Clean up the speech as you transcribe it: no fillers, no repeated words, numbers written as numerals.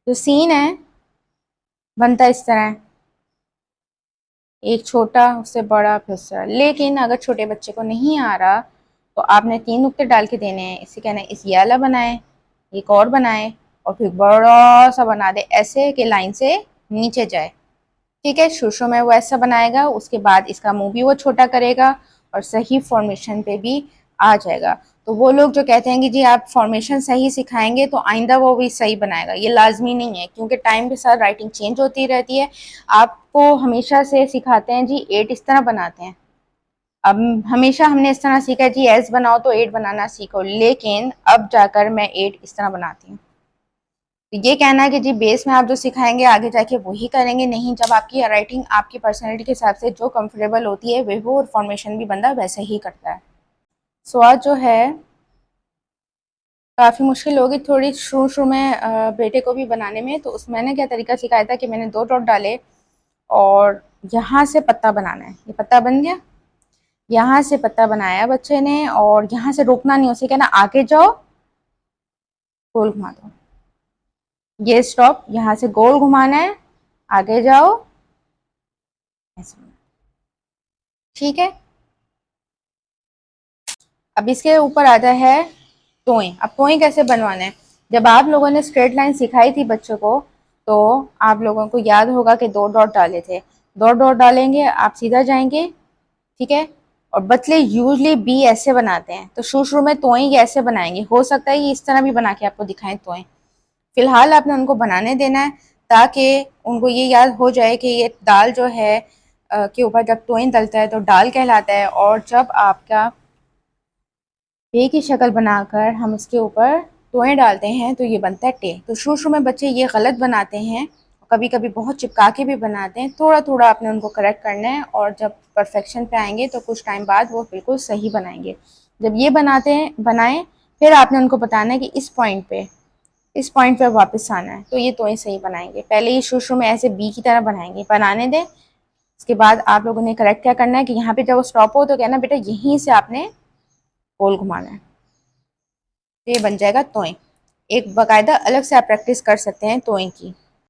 जो सीन है बनता इस तरह है, एक छोटा उससे बड़ा फिर उससे, लेकिन अगर छोटे बच्चे को नहीं आ रहा तो आपने 3 नुक्ते डाल के देने हैं। इसे कहना है इस ये वाला बनाए, एक और बनाए, और फिर बड़ा सा बना दे ऐसे कि लाइन से नीचे जाए। ठीक है, शुरू में वो ऐसा बनाएगा, उसके बाद इसका मुंह भी वो छोटा करेगा और सही फॉर्मेशन पे भी आ जाएगा। तो वो लोग जो कहते हैं कि जी आप फॉर्मेशन सही सिखाएंगे तो आइंदा वो भी सही बनाएगा, ये लाजमी नहीं है, क्योंकि टाइम के साथ राइटिंग चेंज होती रहती है। आपको हमेशा से सिखाते हैं जी 8 इस तरह बनाते हैं, अब हमेशा हमने इस तरह सीखा जी एस बनाओ तो 8 बनाना सीखो, लेकिन अब जाकर मैं 8 इस तरह बनाती हूँ। तो ये कहना है कि जी बेस में आप जो सिखाएंगे आगे जाके वही करेंगे, नहीं, जब आपकी राइटिंग आपकी पर्सनैलिटी के हिसाब से जो कंफर्टेबल होती है वही वो फॉर्मेशन भी बंदा वैसे ही करता है। सो आज जो है काफ़ी मुश्किल होगी थोड़ी शुरू शुरू में बेटे को भी बनाने में। तो उस मैंने क्या तरीका सिखाया था कि मैंने 2 डॉट डाले और यहाँ से पत्ता बनाना है, ये पत्ता बन गया, यहाँ से पत्ता बनाया बच्चे ने, और यहाँ से रोकना नहीं, उसे कहना आगे जाओ गोल घुमा दो, ये स्टॉप, यहाँ से गोल घुमाना है, आगे जाओ ऐसे। ठीक है, अब इसके ऊपर आता है टोएं। अब टोएं कैसे बनवाना है, जब आप लोगों ने स्ट्रेट लाइन सिखाई थी बच्चों को तो आप लोगों को याद होगा कि 2 डॉट डाले थे, 2 डॉट डालेंगे आप सीधा जाएंगे। ठीक है, और बच्चे यूजली बी ऐसे बनाते हैं, तो शुरू शुरू में तोएं ये ऐसे बनाएंगे, हो सकता है ये इस तरह भी बना के आपको दिखाएं तोएं। फिलहाल आपने उनको बनाने देना है ताकि उनको ये याद हो जाए कि ये दाल जो है के ऊपर जब तोएं डलता है तो दाल कहलाता है, और जब आपका पे की शक्ल बनाकर हम इसके ऊपर टोएं डालते हैं तो ये बनता है टे। तो शुरू शुरू में बच्चे ये गलत बनाते हैं, कभी कभी बहुत चिपका के भी बनाते हैं, थोड़ा थोड़ा आपने उनको करेक्ट करना है, और जब परफेक्शन पे आएंगे तो कुछ टाइम बाद वो बिल्कुल सही बनाएंगे। जब ये बनाते हैं बनाएं, फिर आपने उनको बताना है कि इस पॉइंट पे वापस आना है, तो ये तोएं सही बनाएंगे। पहले ये शुरू शुरू में ऐसे बी की तरह बनाएंगे, बनाने दें। इसके बाद आप लोगों ने करेक्ट क्या करना है कि यहाँ पे जब वो स्टॉप हो तो कहना बेटा यहीं से आपने गोल घुमाना है, तो ये बन जाएगा तोएं। एक बाकायदा अलग से आप प्रैक्टिस कर सकते हैं तोएं की।